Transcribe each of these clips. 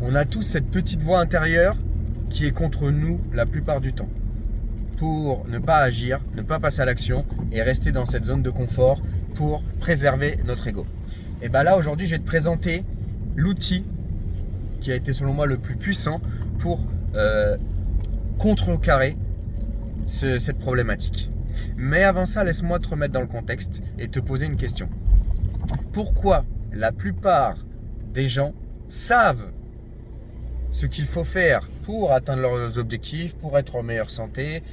on a tous cette petite voix intérieure qui est contre nous la plupart du temps. Pour ne pas agir, ne pas passer à l'action et rester dans cette zone de confort pour préserver notre ego. Et bien là, aujourd'hui, je vais te présenter l'outil qui a été selon moi le plus puissant pour contrecarrer cette problématique. Mais avant ça, laisse-moi te remettre dans le contexte et te poser une question. Pourquoi la plupart des gens savent ce qu'il faut faire pour atteindre leurs objectifs, pour être en meilleure santé,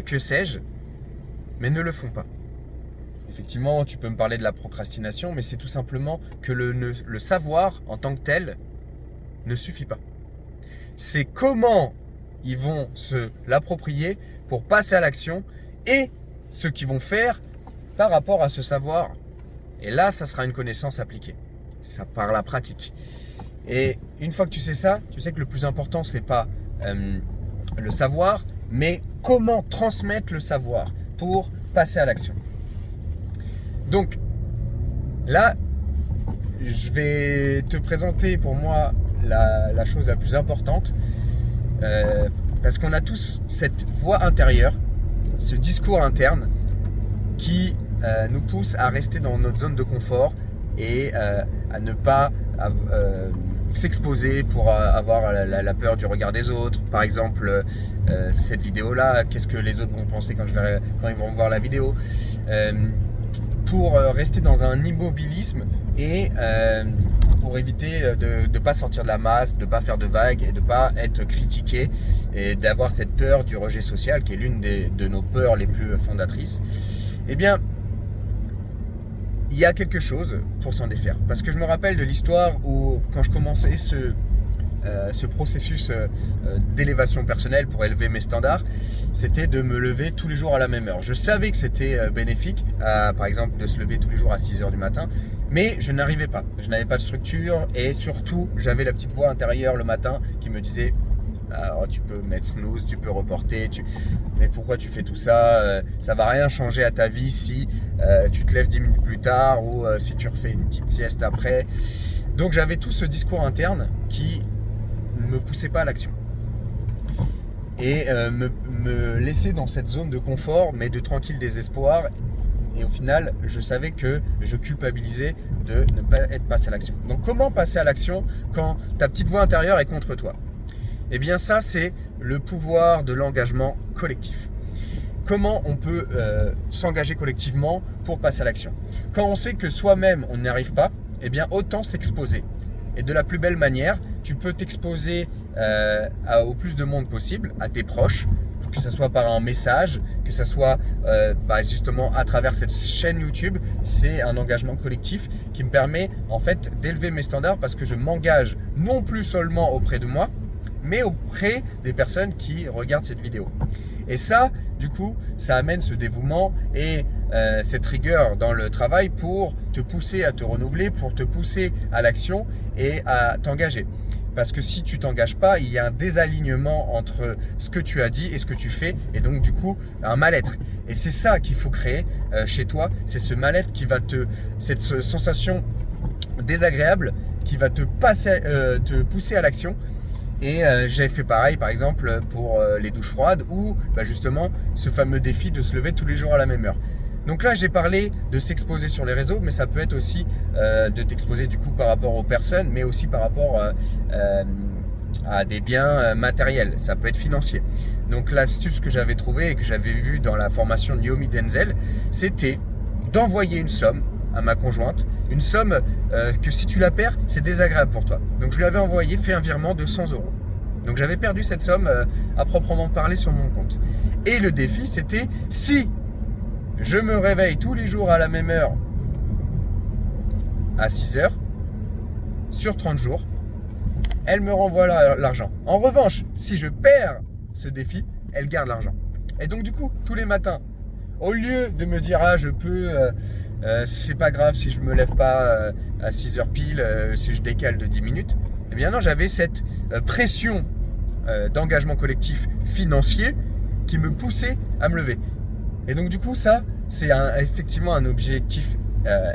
que sais-je, mais ne le font pas? Effectivement, tu peux me parler de la procrastination, mais c'est tout simplement que le savoir en tant que tel ne suffit pas. C'est comment ils vont se l'approprier pour passer à l'action et ce qu'ils vont faire par rapport à ce savoir. Et là, ça sera une connaissance appliquée. Ça par la pratique. Et une fois que tu sais ça, tu sais que le plus important, c'est pas le savoir, mais comment transmettre le savoir pour passer à l'action. Donc là, je vais te présenter pour moi la chose la plus importante, parce qu'on a tous cette voix intérieure, ce discours interne qui nous pousse à rester dans notre zone de confort et à ne pas s'exposer pour avoir la peur du regard des autres. Par exemple, cette vidéo-là, qu'est-ce que les autres vont penser quand ils vont voir la vidéo, pour rester dans un immobilisme et pour éviter de ne pas sortir de la masse, de ne pas faire de vagues et de ne pas être critiqué et d'avoir cette peur du rejet social qui est l'une de nos peurs les plus fondatrices. Eh bien, il y a quelque chose pour s'en défaire. Parce que je me rappelle de l'histoire où, quand je commençais ce processus d'élévation personnelle pour élever mes standards, c'était de me lever tous les jours à la même heure. Je savais que c'était bénéfique, par exemple, de se lever tous les jours à 6h du matin, mais je n'arrivais pas. Je n'avais pas de structure et surtout, j'avais la petite voix intérieure le matin qui me disait: alors, tu peux mettre snooze, tu peux reporter, mais pourquoi tu fais tout ça? Ça va rien changer à ta vie si tu te lèves 10 minutes plus tard ou si tu refais une petite sieste après. Donc j'avais tout ce discours interne qui ne me poussait pas à l'action et me laissait dans cette zone de confort mais de tranquille désespoir. Et au final, je savais que je culpabilisais de ne pas être passé à l'action. Donc comment passer à l'action quand ta petite voix intérieure est contre toi? Eh bien ça, c'est le pouvoir de l'engagement collectif. Comment on peut s'engager collectivement pour passer à l'action? Quand on sait que soi-même, on n'y arrive pas, eh bien autant s'exposer. Et de la plus belle manière, tu peux t'exposer au plus de monde possible, à tes proches, que ce soit par un message, que ce soit justement à travers cette chaîne YouTube. C'est un engagement collectif qui me permet en fait d'élever mes standards parce que je m'engage non plus seulement auprès de moi, mais auprès des personnes qui regardent cette vidéo. Et ça, du coup, ça amène ce dévouement et cette rigueur dans le travail pour te pousser à te renouveler, pour te pousser à l'action et à t'engager. Parce que si tu t'engages pas, il y a un désalignement entre ce que tu as dit et ce que tu fais, et donc du coup un mal-être. Et c'est ça qu'il faut créer chez toi, c'est ce mal-être qui va cette sensation désagréable qui va te pousser à l'action. Et j'ai fait pareil par exemple pour les douches froides ou justement ce fameux défi de se lever tous les jours à la même heure. Donc là j'ai parlé de s'exposer sur les réseaux, mais ça peut être aussi de t'exposer du coup par rapport aux personnes, mais aussi par rapport à des biens matériels, ça peut être financier. Donc l'astuce que j'avais trouvée et que j'avais vue dans la formation de Yomi Denzel, c'était d'envoyer une somme à ma conjointe, une somme que si tu la perds, c'est désagréable pour toi. Donc je lui avais fait un virement de 100 euros. Donc j'avais perdu cette somme à proprement parler sur mon compte. Et le défi, c'était si je me réveille tous les jours à la même heure, à 6h, sur 30 jours, elle me renvoie l'argent. En revanche, si je perds ce défi, elle garde l'argent. Et donc du coup, tous les matins, au lieu de me dire je peux, c'est pas grave si je me lève pas à 6h pile, si je décale de 10 minutes, eh bien non, j'avais cette pression d'engagement collectif financier qui me poussait à me lever. Et donc du coup, ça, c'est effectivement un objectif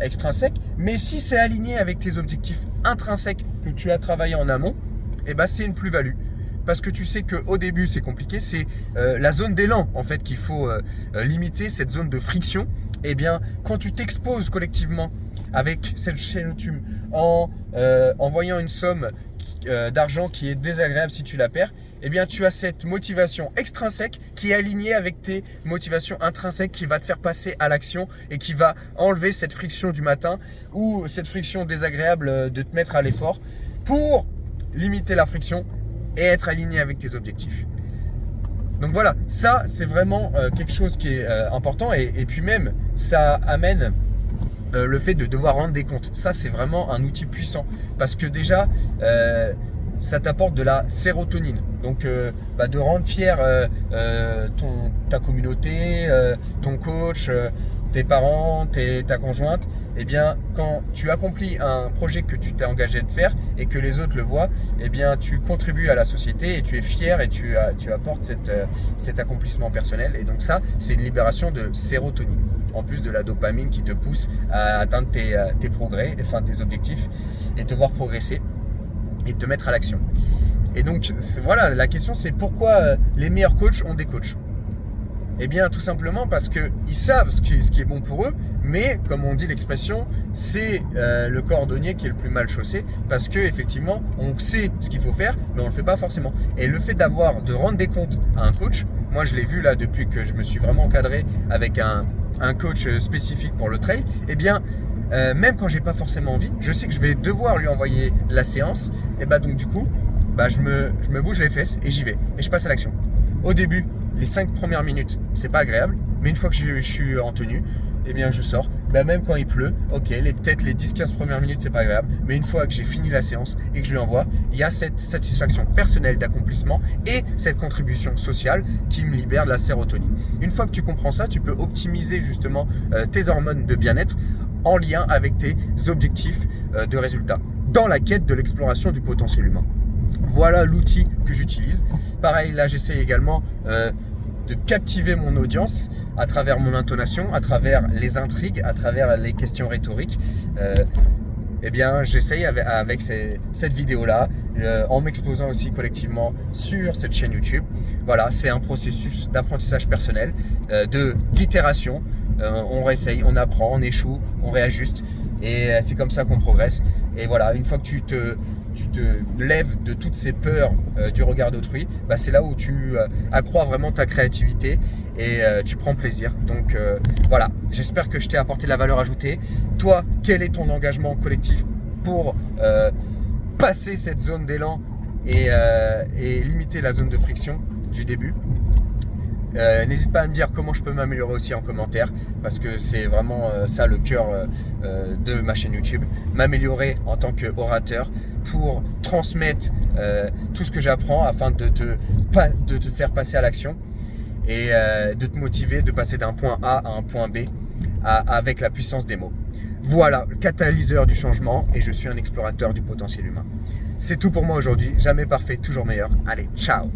extrinsèque, mais si c'est aligné avec tes objectifs intrinsèques que tu as travaillé en amont, eh ben, c'est une plus-value. Parce que tu sais qu'au début c'est compliqué, c'est la zone d'élan en fait qu'il faut limiter, cette zone de friction. Eh bien, quand tu t'exposes collectivement avec cette chaîne YouTube en voyant une somme d'argent qui est désagréable si tu la perds, eh bien tu as cette motivation extrinsèque qui est alignée avec tes motivations intrinsèques qui va te faire passer à l'action et qui va enlever cette friction du matin ou cette friction désagréable de te mettre à l'effort pour limiter la friction et être aligné avec tes objectifs. Donc voilà, ça c'est vraiment quelque chose qui est important et puis même ça amène le fait de devoir rendre des comptes. Ça c'est vraiment un outil puissant parce que déjà ça t'apporte de la sérotonine. Donc de rendre fier ta communauté, ton coach, tes parents, ta conjointe, eh bien quand tu accomplis un projet que tu t'es engagé de faire et que les autres le voient, eh bien tu contribues à la société et tu es fier et tu apportes cet accomplissement personnel. Et donc ça, c'est une libération de sérotonine, en plus de la dopamine qui te pousse à atteindre tes progrès, enfin tes objectifs et te voir progresser et te mettre à l'action. Et donc voilà, la question c'est pourquoi les meilleurs coachs ont des coachs. Eh bien tout simplement parce qu'ils savent ce qui est bon pour eux, mais comme on dit l'expression, c'est le cordonnier qui est le plus mal chaussé, parce qu'effectivement on sait ce qu'il faut faire, mais on ne le fait pas forcément. Et le fait de rendre des comptes à un coach, moi je l'ai vu là depuis que je me suis vraiment encadré avec un coach spécifique pour le trail, eh bien même quand j'ai pas forcément envie, je sais que je vais devoir lui envoyer la séance, et donc du coup je me bouge les fesses et j'y vais, et je passe à l'action. Au début, les 5 premières minutes, c'est pas agréable, mais une fois que je suis en tenue, eh bien je sors. Même quand il pleut, ok, peut-être les 10-15 premières minutes, c'est pas agréable, mais une fois que j'ai fini la séance et que je lui envoie, il y a cette satisfaction personnelle d'accomplissement et cette contribution sociale qui me libère de la sérotonine. Une fois que tu comprends ça, tu peux optimiser justement tes hormones de bien-être en lien avec tes objectifs de résultats dans la quête de l'exploration du potentiel humain. Voilà l'outil que j'utilise. Pareil, là j'essaie également de captiver mon audience à travers mon intonation, à travers les intrigues, à travers les questions rhétoriques. Eh bien, j'essaye avec cette vidéo-là, en m'exposant aussi collectivement sur cette chaîne YouTube. Voilà, c'est un processus d'apprentissage personnel, d'itération. On réessaye, on apprend, on échoue, on réajuste. Et c'est comme ça qu'on progresse. Et voilà, une fois que tu te lèves de toutes ces peurs du regard d'autrui, c'est là où tu accrois vraiment ta créativité et tu prends plaisir. Donc voilà, j'espère que je t'ai apporté de la valeur ajoutée. Toi, quel est ton engagement collectif pour passer cette zone d'élan et limiter la zone de friction du début? N'hésite pas à me dire comment je peux m'améliorer aussi en commentaire, parce que c'est vraiment ça le cœur de ma chaîne YouTube, m'améliorer en tant qu'orateur pour transmettre tout ce que j'apprends afin de te faire passer à l'action et de te motiver de passer d'un point A à un point B avec la puissance des mots. Voilà, le catalyseur du changement, et je suis un explorateur du potentiel humain. C'est tout pour moi aujourd'hui, jamais parfait, toujours meilleur. Allez, ciao!